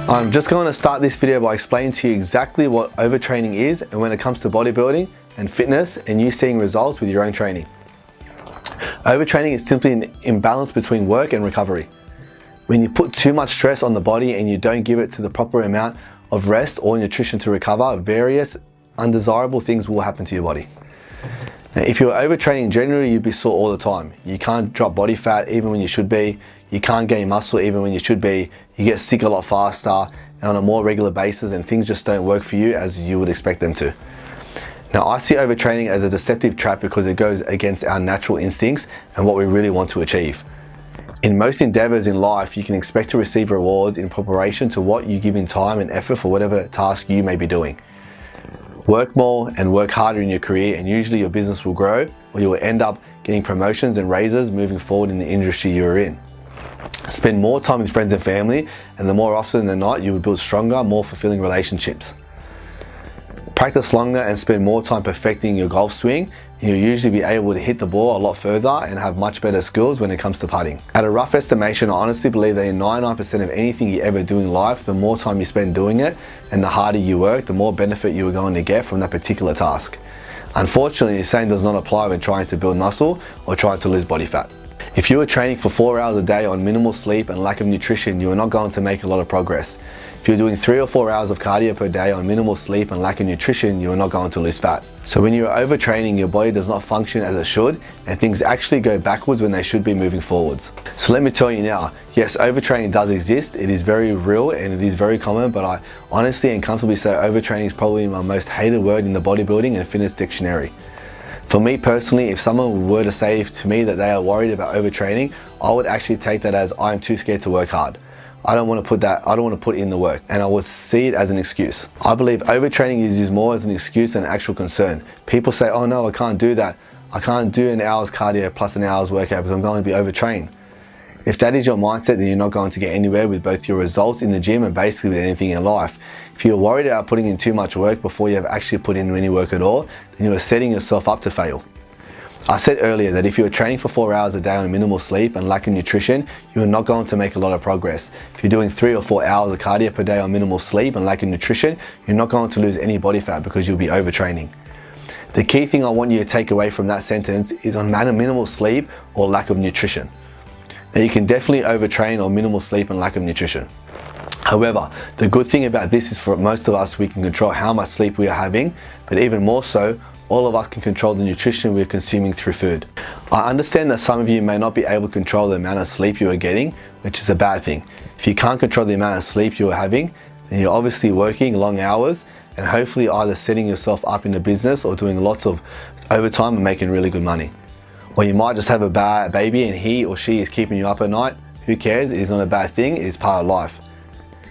I'm just going to start this video by explaining to you exactly what overtraining is and when it comes to bodybuilding and fitness and you seeing results with your own training. Overtraining is simply an imbalance between work and recovery. When you put too much stress on the body and you don't give it to the proper amount of rest or nutrition to recover, various undesirable things will happen to your body. Now, if you're overtraining, generally you'd be sore all the time. You can't drop body fat even when you should be. You can't gain muscle even when you should be. You get sick a lot faster and on a more regular basis, and things just don't work for you as you would expect them to. Now, I see overtraining as a deceptive trap because it goes against our natural instincts and what we really want to achieve. In most endeavors in life, you can expect to receive rewards in preparation to what you give in time and effort for whatever task you may be doing. Work more and work harder in your career and usually your business will grow, or you will end up getting promotions and raises moving forward in the industry you're in. Spend more time with friends and family, and the more often than not, you will build stronger, more fulfilling relationships. Practice longer and spend more time perfecting your golf swing, and you'll usually be able to hit the ball a lot further and have much better skills when it comes to putting. At a rough estimation, I honestly believe that in 99% of anything you ever do in life, the more time you spend doing it and the harder you work, the more benefit you are going to get from that particular task. Unfortunately, the same does not apply when trying to build muscle or trying to lose body fat. If you are training for 4 hours a day on minimal sleep and lack of nutrition, you are not going to make a lot of progress. If you're doing 3 or 4 hours of cardio per day on minimal sleep and lack of nutrition, you are not going to lose fat. So when you are overtraining, your body does not function as it should, and things actually go backwards when they should be moving forwards. So let me tell you now, yes, overtraining does exist. It is very real and it is very common, but I honestly and comfortably say overtraining is probably my most hated word in the bodybuilding and fitness dictionary. For me personally, if someone were to say to me that they are worried about overtraining, I would actually take that as I am too scared to work hard. I don't want to put in the work, and I would see it as an excuse. I believe overtraining is used more as an excuse than an actual concern. People say, oh no, I can't do that. I can't do an hour's cardio plus an hour's workout because I'm going to be overtrained. If that is your mindset, then you're not going to get anywhere with both your results in the gym and basically with anything in life. If you're worried about putting in too much work before you have actually put in any work at all, then you are setting yourself up to fail. I said earlier that if you are training for 4 hours a day on minimal sleep and lack of nutrition, you are not going to make a lot of progress. If you're doing 3 or 4 hours of cardio per day on minimal sleep and lack of nutrition, you're not going to lose any body fat because you'll be overtraining. The key thing I want you to take away from that sentence is on minimal sleep or lack of nutrition. Now, you can definitely overtrain on minimal sleep and lack of nutrition. However, the good thing about this is for most of us, we can control how much sleep we are having, but even more so, all of us can control the nutrition we are consuming through food. I understand that some of you may not be able to control the amount of sleep you are getting, which is a bad thing. If you can't control the amount of sleep you are having, then you're obviously working long hours and hopefully either setting yourself up in a business or doing lots of overtime and making really good money. Or you might just have a bad baby and he or she is keeping you up at night. Who cares? It is not a bad thing, it is part of life.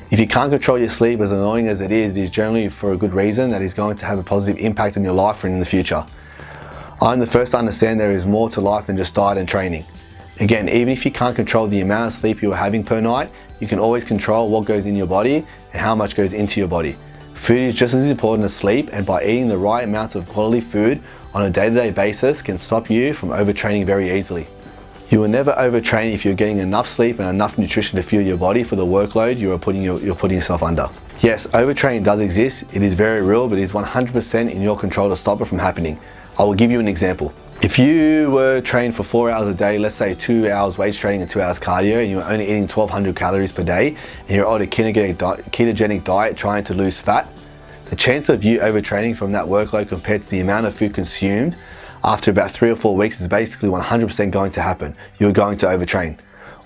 If you can't control your sleep, as annoying as it is generally for a good reason that is going to have a positive impact on your life and in the future. I'm the first to understand there is more to life than just diet and training. Again, even if you can't control the amount of sleep you are having per night, you can always control what goes in your body and how much goes into your body. Food is just as important as sleep, and by eating the right amounts of quality food on a day-to-day basis can stop you from overtraining very easily. You will never overtrain if you're getting enough sleep and enough nutrition to fuel your body for the workload you're putting yourself under. Yes, overtraining does exist. It is very real, but it is 100% in your control to stop it from happening. I will give you an example. If you were trained for 4 hours a day, let's say 2 hours weight training and 2 hours cardio, and you were only eating 1200 calories per day, and you're on a ketogenic diet trying to lose fat, the chance of you overtraining from that workload compared to the amount of food consumed after about 3 or 4 weeks is basically 100% going to happen. You're going to overtrain.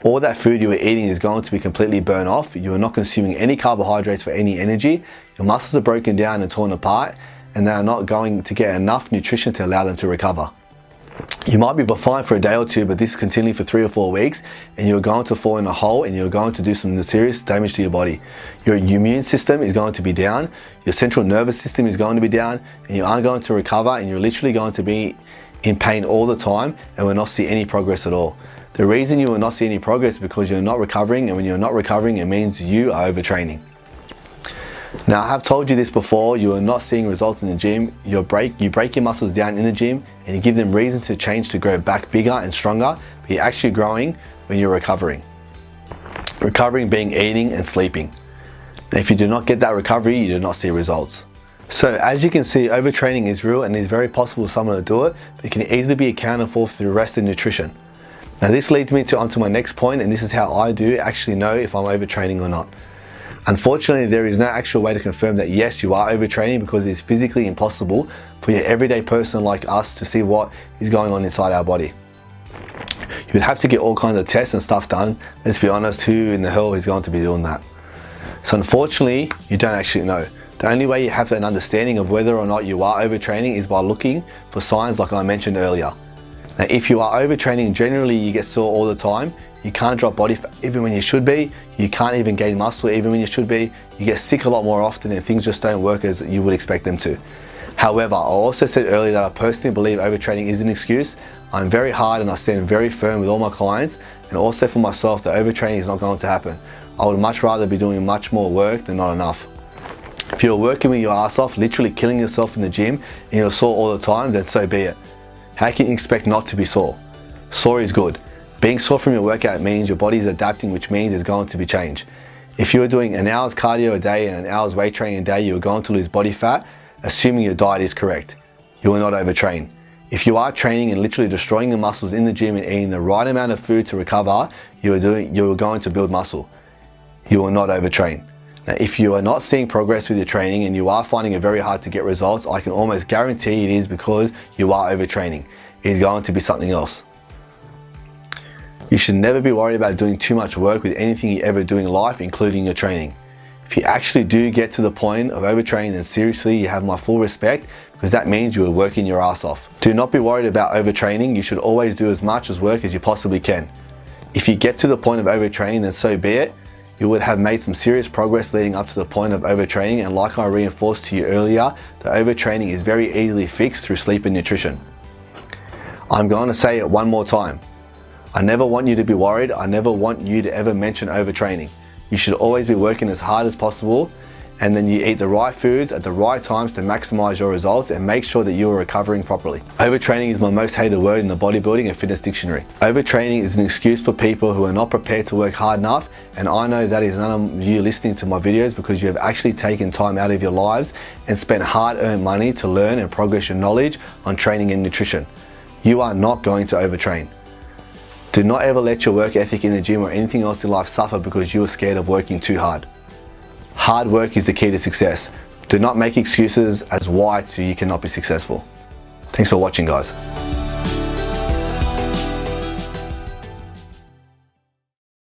All that food you are eating is going to be completely burned off. You are not consuming any carbohydrates for any energy. Your muscles are broken down and torn apart, and they are not going to get enough nutrition to allow them to recover. You might be fine for a day or two, but this is continuing for 3 or 4 weeks, and you're going to fall in a hole and you're going to do some serious damage to your body. Your immune system is going to be down, your central nervous system is going to be down, and you aren't going to recover, and you're literally going to be in pain all the time and will not see any progress at all. The reason you will not see any progress is because you're not recovering, and when you're not recovering, it means you are overtraining. Now, I have told you this before, you are not seeing results in the gym. You break your muscles down in the gym and you give them reason to change to grow back bigger and stronger, but you're actually growing when you're recovering. Recovering being eating and sleeping. And if you do not get that recovery, you do not see results. So as you can see, overtraining is real and it is very possible for someone to do it, but it can easily be accounted for through rest and nutrition. Now this leads me onto my next point, and this is how I do actually know if I'm overtraining or not. Unfortunately, there is no actual way to confirm that yes, you are overtraining, because it is physically impossible for your everyday person like us to see what is going on inside our body. You would have to get all kinds of tests and stuff done. Let's be honest, who in the hell is going to be doing that? So unfortunately, you don't actually know. The only way you have an understanding of whether or not you are overtraining is by looking for signs like I mentioned earlier. Now, if you are overtraining, generally you get sore all the time, you can't drop body fat even when you should be, you can't even gain muscle even when you should be, you get sick a lot more often, and things just don't work as you would expect them to. However, I also said earlier that I personally believe overtraining is an excuse. I'm very hard and I stand very firm with all my clients, and also for myself, that overtraining is not going to happen. I would much rather be doing much more work than not enough. If you're working with your ass off, literally killing yourself in the gym, and you're sore all the time, then so be it. How can you expect not to be sore? Sore is good. Being sore from your workout means your body is adapting, which means there's going to be change. If you are doing an hour's cardio a day and an hour's weight training a day, you are going to lose body fat, assuming your diet is correct. You will not overtrain. If you are training and literally destroying your muscles in the gym and eating the right amount of food to recover, you are going to build muscle. You will not overtrain. Now, if you are not seeing progress with your training and you are finding it very hard to get results, I can almost guarantee it is because you are overtraining. It is going to be something else. You should never be worried about doing too much work with anything you ever do in life, including your training. If you actually do get to the point of overtraining, then seriously, you have my full respect, because that means you are working your ass off. Do not be worried about overtraining. You should always do as much work as you possibly can. If you get to the point of overtraining, then so be it. You would have made some serious progress leading up to the point of overtraining, and like I reinforced to you earlier, the overtraining is very easily fixed through sleep and nutrition. I'm going to say it one more time. I never want you to be worried. I never want you to ever mention overtraining. You should always be working as hard as possible, and then you eat the right foods at the right times to maximize your results and make sure that you are recovering properly. Overtraining is my most hated word in the bodybuilding and fitness dictionary. Overtraining is an excuse for people who are not prepared to work hard enough, and I know that is none of you listening to my videos, because you have actually taken time out of your lives and spent hard-earned money to learn and progress your knowledge on training and nutrition. You are not going to overtrain. Do not ever let your work ethic in the gym or anything else in life suffer because you are scared of working too hard. Hard work is the key to success. Do not make excuses as why so you cannot be successful. Thanks for watching, guys.